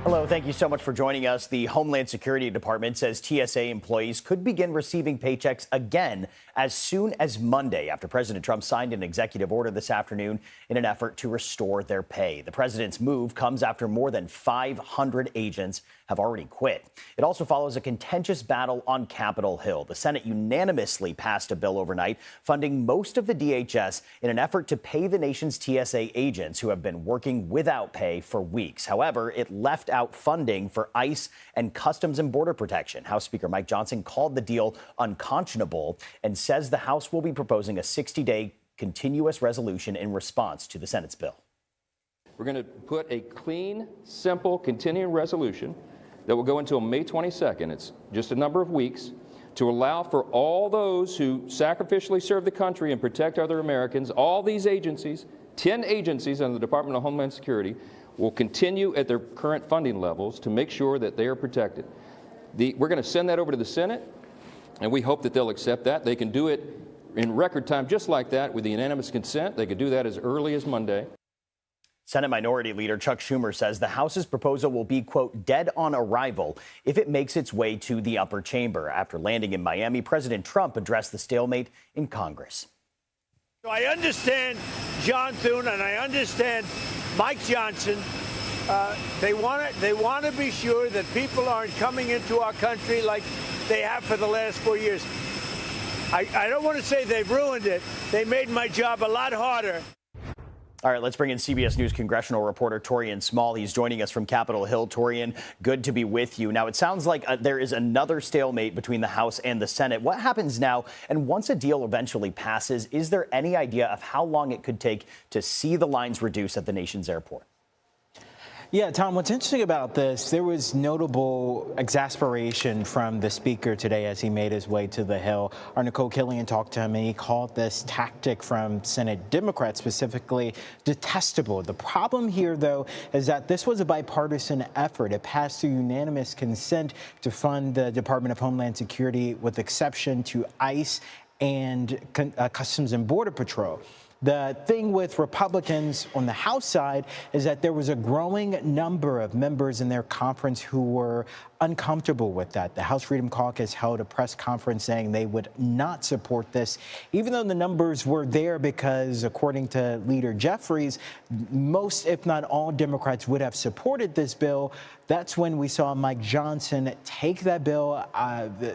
Hello, thank you so much for joining us. The Homeland Security Department says TSA employees could begin receiving paychecks again as soon as Monday after President Trump signed an executive order this afternoon in an effort to restore their pay. The president's move comes after more than 500 agents have already quit. It also follows a contentious battle on Capitol Hill. The Senate unanimously passed a bill overnight funding most of the DHS in an effort to pay the nation's TSA agents who have been working without pay for weeks. However, it left out funding for ICE and Customs and Border Protection. House Speaker Mike Johnson called the deal unconscionable and says the House will be proposing a 60-day continuous resolution in response to the Senate's bill. We're going to put a clean, simple, continuing resolution that will go until May 22nd. It's just a number of weeks to allow for all those who sacrificially serve the country and protect other Americans. All these agencies, 10 agencies under the Department of Homeland Security, will continue at their current funding levels to make sure that they are protected. We're going to send that over to the Senate, and we hope that they'll accept that. They can do it in record time just like that with the unanimous consent. They could do that as early as Monday. Senate Minority Leader Chuck Schumer says the House's proposal will be, quote, dead on arrival if it makes its way to the upper chamber. After landing in Miami, President Trump addressed the stalemate in Congress. I understand John Thune and I understand Mike Johnson. They want to be sure that people aren't coming into our country like they have for the last 4 years. I don't want to say they've ruined it. They made my job a lot harder. All right, let's bring in CBS News congressional reporter Taurean Small. He's joining us from Capitol Hill. Taurean, good to be with you. Now, it sounds like there is another stalemate between the House and the Senate. What happens now? And once a deal eventually passes, is there any idea of how long it could take to see the lines reduce at the nation's airport? Yeah, Tom, what's interesting about this, there was notable exasperation from the speaker today as he made his way to the Hill. Our Nicole Killian talked to him, and he called this tactic from Senate Democrats specifically detestable. The problem here, though, is that this was a bipartisan effort. It passed through unanimous consent to fund the Department of Homeland Security with exception to ICE and Customs and Border Patrol. The thing with Republicans on the House side is that there was a growing number of members in their conference who were uncomfortable with that. The House Freedom Caucus held a press conference saying they would not support this, even though the numbers were there because, according to Leader Jeffries, most, if not all, Democrats would have supported this bill. That's when we saw Mike Johnson take that bill,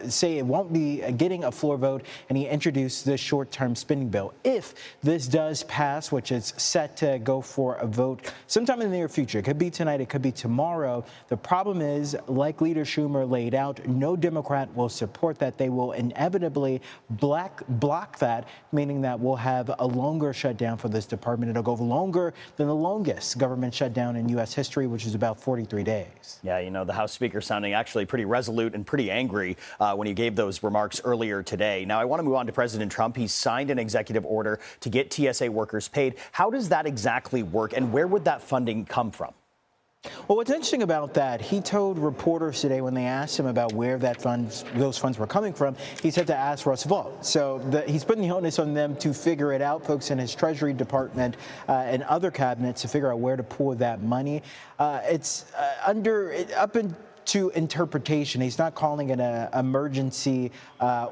say it won't be getting a floor vote, and he introduced the short-term spending bill. If this does pass, which is set to go for a vote sometime in the near future, it could be tonight, it could be tomorrow. The problem is, like Leader Schumer laid out, no Democrat will support that. They will inevitably block that, meaning that we'll have a longer shutdown for this department. It'll go longer than the longest government shutdown in U.S. history, which is about 43 days. Yeah, you know, the House Speaker sounding actually pretty resolute and pretty angry when he gave those remarks earlier today. Now, I want to move on to President Trump. He signed an executive order to get TSA workers paid. How does that exactly work, and where would that funding come from? Well, what's interesting about that, he told reporters today when they asked him about where those funds were coming from, he said to ask Russ Vought. So he's putting the onus on them to figure it out, folks in his Treasury Department and other cabinets, to figure out where to pour that money. It's up to interpretation. He's not calling it an emergency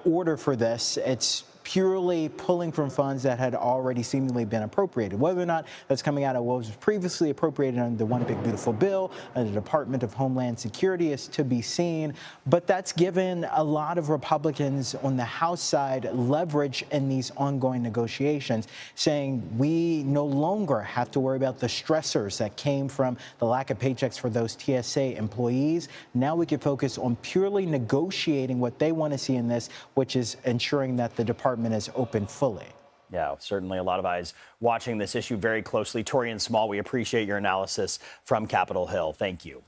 order for this. It's purely pulling from funds that had already seemingly been appropriated. Whether or not that's coming out of what was previously appropriated under the One Big Beautiful Bill and the Department of Homeland Security is to be seen. But that's given a lot of Republicans on the House side leverage in these ongoing negotiations, saying we no longer have to worry about the stressors that came from the lack of paychecks for those TSA employees. Now we can focus on purely negotiating what they want to see in this, which is ensuring that the department is open fully. Yeah, certainly a lot of eyes watching this issue very closely. Taurean Small, we appreciate your analysis from Capitol Hill. Thank you.